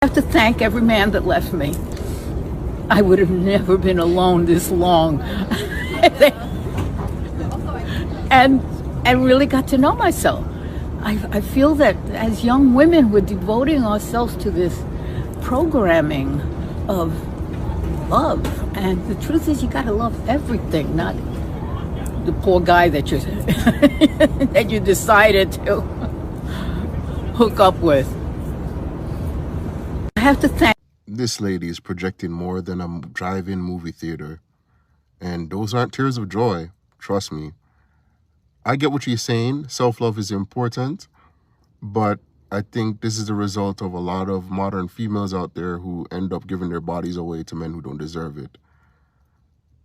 I have to thank every man that left me. I would have never been alone this long. and really got to know myself. I feel that as young women, we're devoting ourselves to this programming of love. And the truth is, you gotta love everything, not the poor guy that you that you decided to hook up with. I have to thank. This lady is projecting more than a drive-in movie theater. And those aren't tears of joy, trust me. I get what you're saying. Self-love is important. But I think this is the result of a lot of modern females out there who end up giving their bodies away to men who don't deserve it.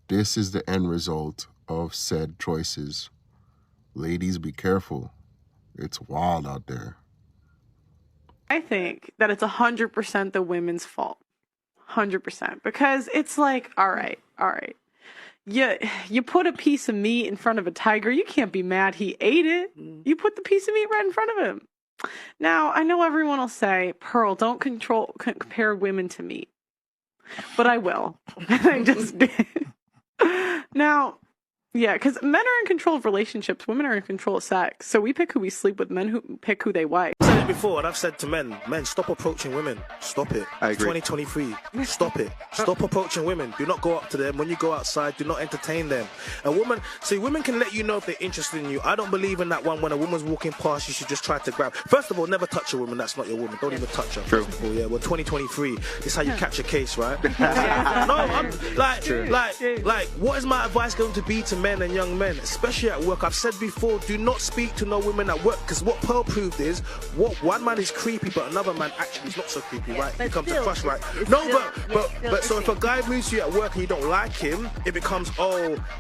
This is the end result of said choices. Ladies, be careful. It's wild out there. I think that it's 100% the women's fault. 100%. Because it's like, all right. You put a piece of meat in front of a tiger, you can't be mad he ate it. You put the piece of meat right in front of him. Now, I know everyone will say, Pearl, don't compare women to meat. But I will. I just did. Now, yeah, because men are in control of relationships. Women are in control of sex. So we pick who we sleep with, men who pick who they wife. I've said it before, and I've said to men, stop approaching women. Stop it. I agree. 2023. Stop it. Stop approaching women. Do not go up to them. When you go outside, do not entertain them. A woman, see, women can let you know if they're interested in you. I don't believe in that one when a woman's walking past, you should just try to grab. First of all, never touch a woman. That's not your woman. Don't even touch her. True. First of all, yeah. Well, 2023. It's how you catch a case, right? No, I'm like, what is my advice going to be to men and young men, especially at work? I've said before, do not speak to no women at work, because what Pearl proved is, what one man is creepy, but another man actually is not so creepy, right? It comes to crush, right? No, but so if a guy moves to you at work and you don't like him, it becomes,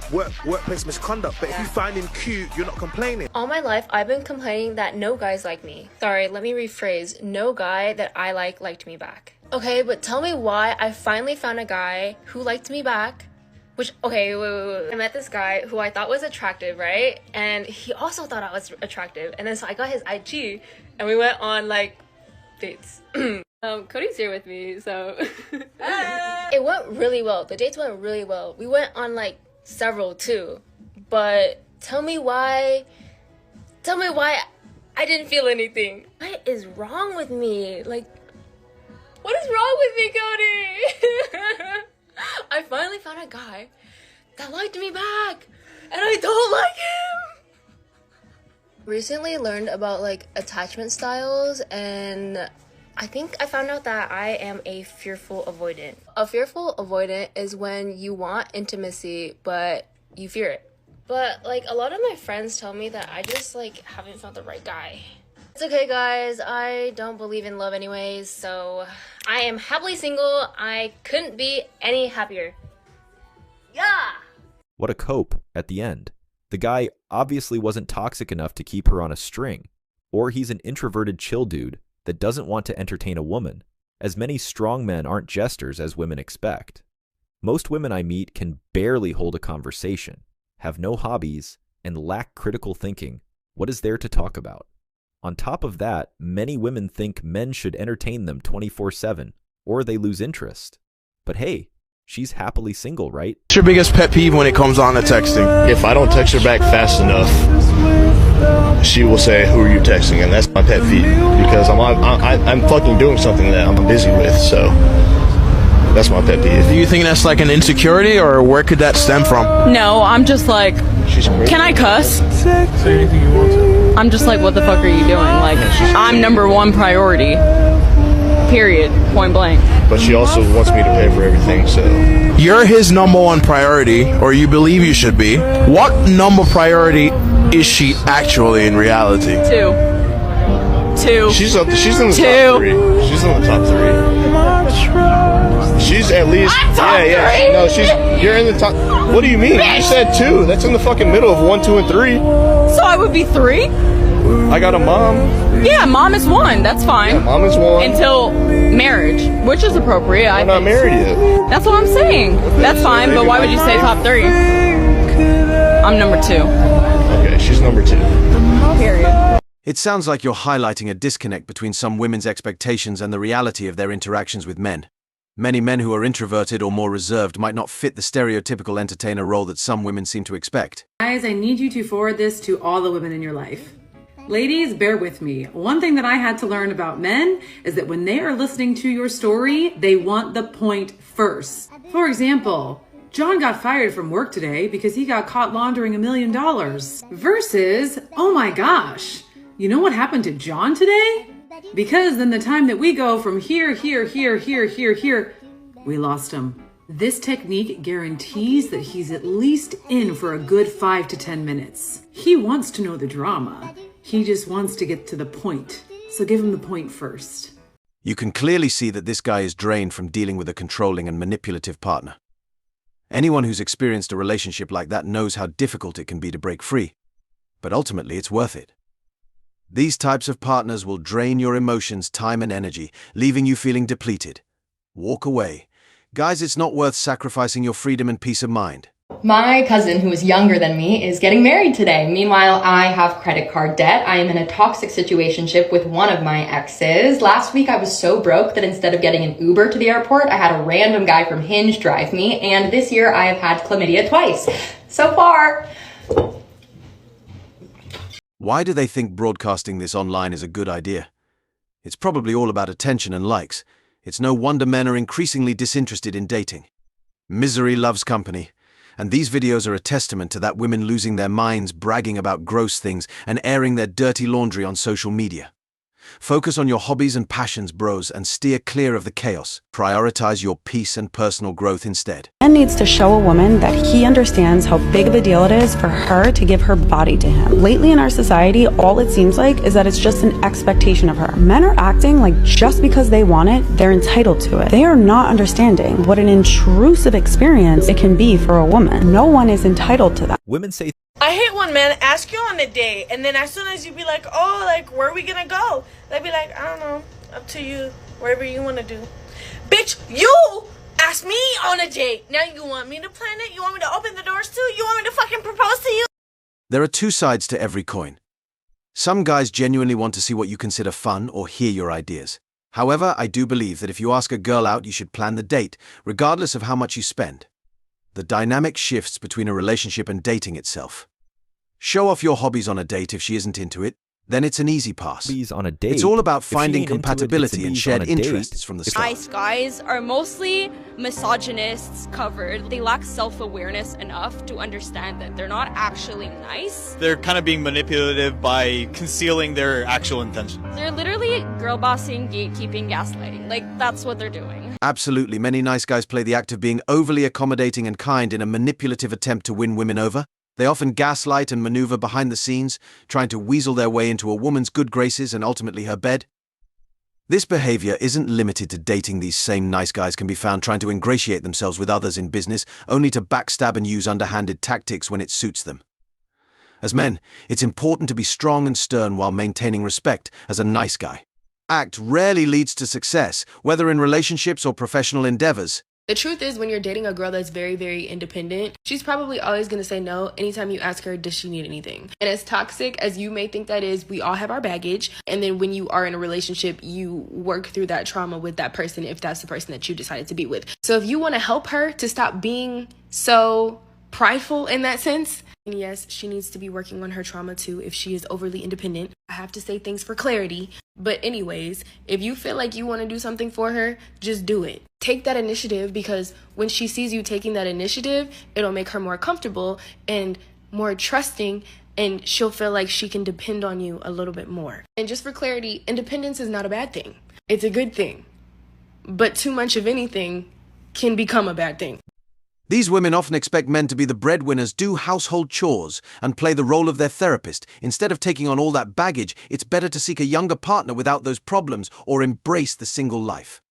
workplace misconduct. But if you find him cute, you're not complaining. All my life, I've been complaining that no guys like me. Sorry, let me rephrase. No guy that I liked me back. Okay, but tell me why I finally found a guy who liked me back. Which, okay, wait. I met this guy who I thought was attractive, right? And he also thought I was attractive. And then so I got his IG, and we went on, like, dates. Cody's here with me, so... It went really well. The dates went really well. We went on, like, several, too. But tell me why I didn't feel anything. What is wrong with me? Like, what is wrong with me, Cody? I finally found a guy that liked me back, and I don't like him. Recently learned about like attachment styles, and I think I found out that I am a fearful avoidant. A fearful avoidant is when you want intimacy, but you fear it. But like a lot of my friends tell me that I just like haven't found the right guy. It's okay, guys. I don't believe in love anyways, so I am happily single. I couldn't be any happier. Yeah! What a cope at the end. The guy obviously wasn't toxic enough to keep her on a string. Or he's an introverted chill dude that doesn't want to entertain a woman, as many strong men aren't jesters as women expect. Most women I meet can barely hold a conversation, have no hobbies, and lack critical thinking. What is there to talk about? On top of that, many women think men should entertain them 24/7, or they lose interest. But hey, she's happily single, right? What's your biggest pet peeve when it comes on to texting? If I don't text her back fast enough, she will say, "Who are you texting?" And that's my pet peeve, because I'm fucking doing something that I'm busy with, so that's my pet peeve. Do you think that's like an insecurity, or where could that stem from? No, I'm just like, can I cuss? Say anything you want to. I'm just like, what the fuck are you doing? Like, I'm #1 priority. Period. Point blank. But she also wants me to pay for everything, so... You're his #1 priority, or you believe you should be. What number priority is she actually in reality? 2. She's in the top 3. She's in the top 3. She's at least... I'm top 3. No, you're in the top... What do you mean? You said 2. That's in the fucking middle of 1, 2, and 3. So I would be 3? I got a mom. Yeah, mom is 1. That's fine. Yeah, mom is 1. Until marriage, which is appropriate. I'm not married yet. That's what I'm saying. That's fine, but why would you say top 3? I'm #2. Okay, she's #2. Period. It sounds like you're highlighting a disconnect between some women's expectations and the reality of their interactions with men. Many men who are introverted or more reserved might not fit the stereotypical entertainer role that some women seem to expect. Guys, I need you to forward this to all the women in your life. Ladies, bear with me. One thing that I had to learn about men is that when they are listening to your story, they want the point first. For example, John got fired from work today because he got caught laundering $1 million. Versus, oh my gosh, you know what happened to John today? Because then the time that we go from here, we lost him. This technique guarantees that he's at least in for a good 5 to 10 minutes. He wants to know the drama. He just wants to get to the point. So give him the point first. You can clearly see that this guy is drained from dealing with a controlling and manipulative partner. Anyone who's experienced a relationship like that knows how difficult it can be to break free. But ultimately, it's worth it. These types of partners will drain your emotions, time, and energy, leaving you feeling depleted. Walk away. Guys, it's not worth sacrificing your freedom and peace of mind. My cousin, who is younger than me, is getting married today. Meanwhile, I have credit card debt. I am in a toxic situationship with one of my exes. Last week, I was so broke that instead of getting an Uber to the airport, I had a random guy from Hinge drive me. And this year, I have had chlamydia twice. So far. Why do they think broadcasting this online is a good idea? It's probably all about attention and likes. It's no wonder men are increasingly disinterested in dating. Misery loves company. And these videos are a testament to that, women losing their minds, bragging about gross things, and airing their dirty laundry on social media. Focus on your hobbies and passions, bros, and steer clear of the chaos. Prioritize your peace and personal growth instead. Man needs to show a woman that he understands how big of a deal it is for her to give her body to him. Lately in our society, all it seems like is that it's just an expectation of her. Men are acting like just because they want it, they're entitled to it. They are not understanding what an intrusive experience it can be for a woman. No one is entitled to that. Women say, I hate when men ask you on a date, and then as soon as you be like, oh, like, where are we gonna go? They'd be like, I don't know, up to you, wherever you want to do. Bitch, you asked me on a date. Now you want me to plan it? You want me to open the doors too? You want me to fucking propose to you? There are two sides to every coin. Some guys genuinely want to see what you consider fun or hear your ideas. However, I do believe that if you ask a girl out, you should plan the date, regardless of how much you spend. The dynamic shifts between a relationship and dating itself. Show off your hobbies on a date if she isn't into it, then it's an easy pass. on a date. It's all about If she finding ain't into it, compatibility it's an and ease shared on a date. interests from the start. Nice guys are mostly misogynists covered. They lack self-awareness enough to understand that they're not actually nice. They're kind of being manipulative by concealing their actual intentions. They're literally girl bossing, gatekeeping, gaslighting. Like, that's what they're doing. Absolutely, many nice guys play the act of being overly accommodating and kind in a manipulative attempt to win women over. They often gaslight and maneuver behind the scenes, trying to weasel their way into a woman's good graces and ultimately her bed. This behavior isn't limited to dating. These same nice guys can be found trying to ingratiate themselves with others in business, only to backstab and use underhanded tactics when it suits them. As men, it's important to be strong and stern while maintaining respect as a nice guy. Act rarely leads to success, whether in relationships or professional endeavors. The truth is, when you're dating a girl that's very, very independent, she's probably always going to say no anytime you ask her, does she need anything? And as toxic as you may think that is, we all have our baggage. And then when you are in a relationship, you work through that trauma with that person if that's the person that you decided to be with. So if you want to help her to stop being so prideful in that sense, and yes, she needs to be working on her trauma too if she is overly independent. I have to say things for clarity. But anyways, if you feel like you want to do something for her, just do it. Take that initiative, because when she sees you taking that initiative, it'll make her more comfortable and more trusting, and she'll feel like she can depend on you a little bit more. And just for clarity, independence is not a bad thing. It's a good thing. But too much of anything can become a bad thing. These women often expect men to be the breadwinners, do household chores, and play the role of their therapist. Instead of taking on all that baggage, it's better to seek a younger partner without those problems or embrace the single life.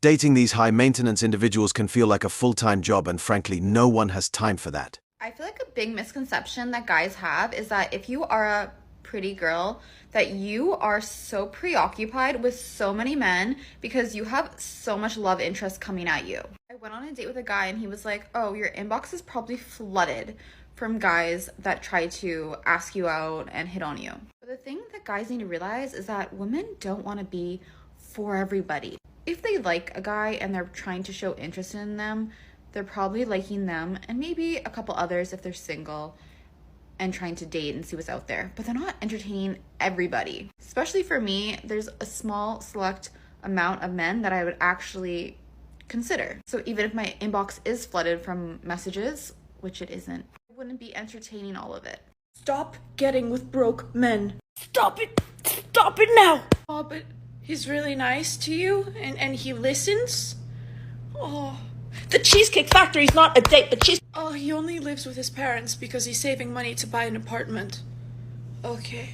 Dating these high-maintenance individuals can feel like a full-time job, and frankly, no one has time for that. I feel like a big misconception that guys have is that if you are a pretty girl, that you are so preoccupied with so many men because you have so much love interest coming at you. I went on a date with a guy and he was like, oh, your inbox is probably flooded from guys that try to ask you out and hit on you. But The thing that guys need to realize is that women don't want to be for everybody. If they like a guy and they're trying to show interest in them, they're probably liking them and maybe a couple others if they're single and trying to date and see what's out there. But they're not entertaining everybody. Especially for me, there's a small select amount of men that I would actually consider. So even if my inbox is flooded from messages, which it isn't, I wouldn't be entertaining all of it. Stop getting with broke men. Stop it! Stop it now! Oh, but he's really nice to you and he listens? Oh. The Cheesecake Factory's not a date, but Oh, he only lives with his parents because he's saving money to buy an apartment. Okay.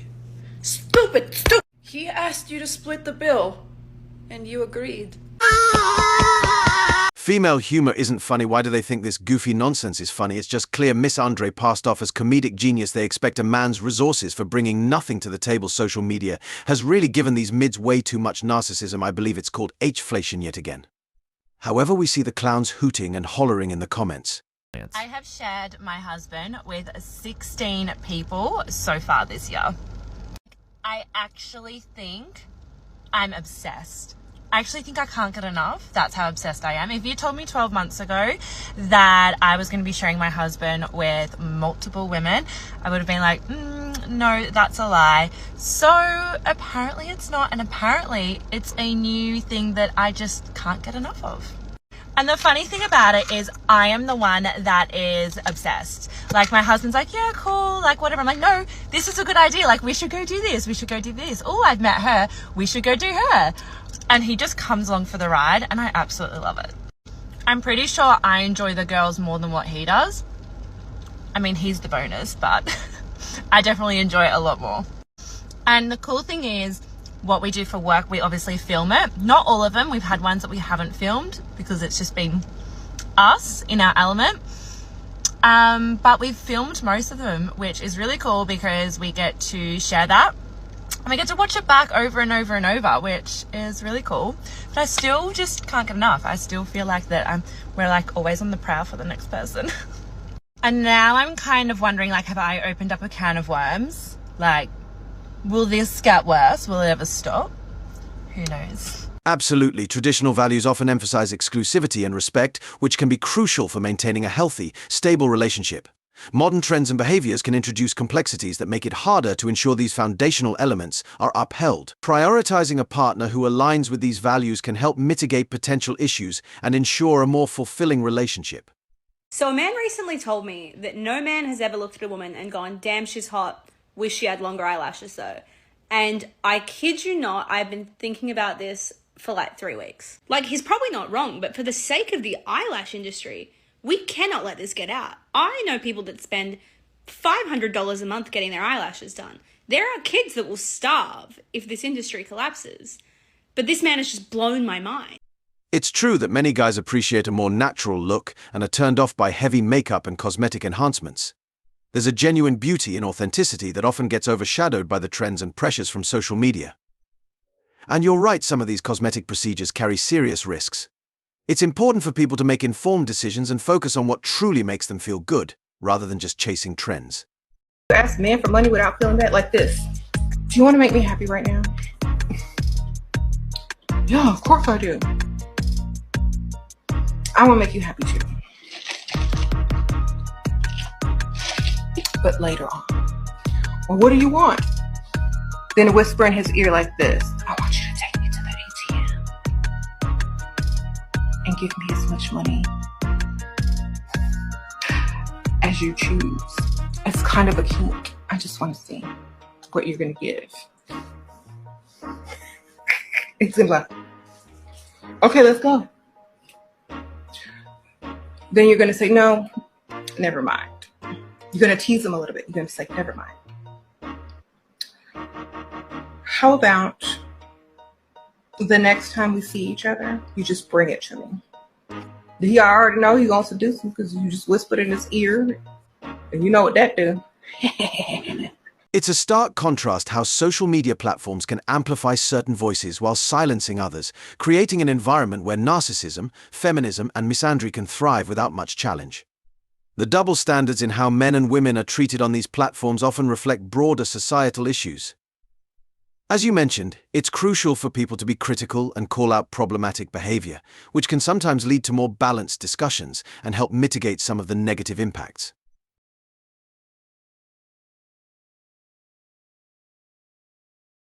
Stupid! He asked you to split the bill, and you agreed. Female humor isn't funny. Why do they think this goofy nonsense is funny? It's just clear Miss Andre passed off as comedic genius. They expect a man's resources for bringing nothing to the table. Social media has really given these mids way too much narcissism. I believe it's called H-flation yet again. However, we see the clowns hooting and hollering in the comments. I have shared my husband with 16 people so far this year. I actually think I'm obsessed. I actually think I can't get enough. That's how obsessed I am. If you told me 12 months ago that I was going to be sharing my husband with multiple women, I would have been like, no, that's a lie. So apparently it's not, and apparently it's a new thing that I just can't get enough of. And the funny thing about it is I am the one that is obsessed. Like, my husband's like, yeah, cool, like, whatever. I'm like, no, this is a good idea. Like, we should go do this. We should go do this. Oh, I've met her. We should go do her. And he just comes along for the ride, and I absolutely love it. I'm pretty sure I enjoy the girls more than what he does. I mean, he's the bonus, but I definitely enjoy it a lot more. And the cool thing is, what we do for work, we obviously film it. Not all of them. We've had ones that we haven't filmed because it's just been us in our element. But we've filmed most of them, which is really cool because we get to share that. And we get to watch it back over and over and over, which is really cool. But I still just can't get enough. I still feel like that we're like always on the prowl for the next person. And now I'm kind of wondering, like, have I opened up a can of worms? Like, will this get worse? Will it ever stop? Who knows? Absolutely. Traditional values often emphasize exclusivity and respect, which can be crucial for maintaining a healthy, stable relationship. Modern trends and behaviors can introduce complexities that make it harder to ensure these foundational elements are upheld. Prioritizing a partner who aligns with these values can help mitigate potential issues and ensure a more fulfilling relationship. So a man recently told me that no man has ever looked at a woman and gone, damn, she's hot, wish she had longer eyelashes though. And I kid you not, I've been thinking about this for like 3 weeks. Like, he's probably not wrong, but for the sake of the eyelash industry, we cannot let this get out. I know people that spend $500 a month getting their eyelashes done. There are kids that will starve if this industry collapses. But this man has just blown my mind. It's true that many guys appreciate a more natural look and are turned off by heavy makeup and cosmetic enhancements. There's a genuine beauty in authenticity that often gets overshadowed by the trends and pressures from social media. And you're right, some of these cosmetic procedures carry serious risks. It's important for people to make informed decisions and focus on what truly makes them feel good, rather than just chasing trends. Ask men for money without feeling bad like this. Do you want to make me happy right now? Yeah, of course I do. I want to make you happy too. But later on. Well, what do you want? Then whisper in his ear like this. I want you to take me to the ATM and give me as much money as you choose. It's kind of a kink. I just want to see what you're going to give. It's gonna be like, okay, let's go. Then you're going to say, no, never mind. You're going to tease him a little bit. You're going to say, never mind. How about the next time we see each other, you just bring it to me? He already know he wants to do something because you just whispered in his ear. And you know what that do. It's a stark contrast how social media platforms can amplify certain voices while silencing others, creating an environment where narcissism, feminism, and misandry can thrive without much challenge. The double standards in how men and women are treated on these platforms often reflect broader societal issues. As you mentioned, it's crucial for people to be critical and call out problematic behavior, which can sometimes lead to more balanced discussions and help mitigate some of the negative impacts.